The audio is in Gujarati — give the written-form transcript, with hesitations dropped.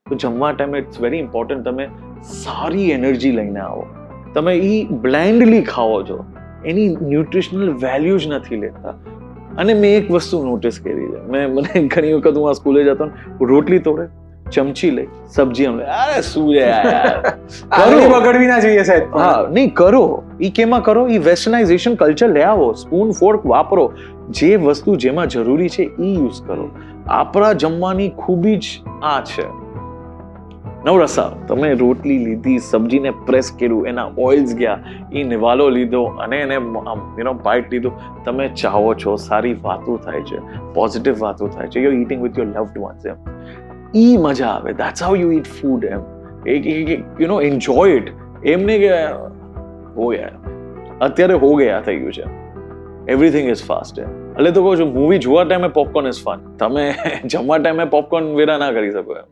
તો જમવા ટાઈમે ઇટ્સ વેરી ઇમ્પોર્ટન્ટ તમે સારી એનર્જી લઈને આવો. તમે એ બ્લાઇન્ડલી ખાઓ છો, એની ન્યુટ્રિશનલ વેલ્યુ જ નથી લેતા. અને મેં એક વસ્તુ નોટિસ કરી છે, મને ઘણી વખત હું આ સ્કૂલે જતો ને રોટલી તોડે, ચમચી લઈ, સબ્જી આમ લે, અરે શું છે યાર, આંગળી બગડવી ના જોઈએ સાહેબ. હા નહીં કરો, ઈ કેમાં કરો, ઈ વેસ્ટર્નાઇઝેશન કલ્ચર લે આવો, સ્પૂન ફોર્ક વાપરો, જે વસ્તુ જેમાં જરૂરી છે ઈ યુઝ કરો. આપણા જમવાની ખૂબી જ આ છે. નવરસા, તમે રોટલી લીધી, સબ્જીને પ્રેસ કર્યું, એના ઓઇલ્સ ગયા, એ નિવાલો લીધો અને એને બાઇટ લીધો, તમે ચાહો છો, સારી વાતો થાય છે, પોઝિટિવ વાતો થાય છે, you are eating with your loved ones, એમ ઈ મજા આવે. That's how you eat food, એમ એન્જોય ઇટ. એમ નહીં કે હો યાર અત્યારે હો ગયા થઈ ગયું છે, એવરીથિંગ ઇઝ ફાસ્ટ. એટલે તો કહું છું, મૂવી જોવા ટાઈમે પોપકોર્ન ઇઝ ફન, તમે જમવા ટાઈમે પોપકોર્ન વેરા ના કરી શકો એમ.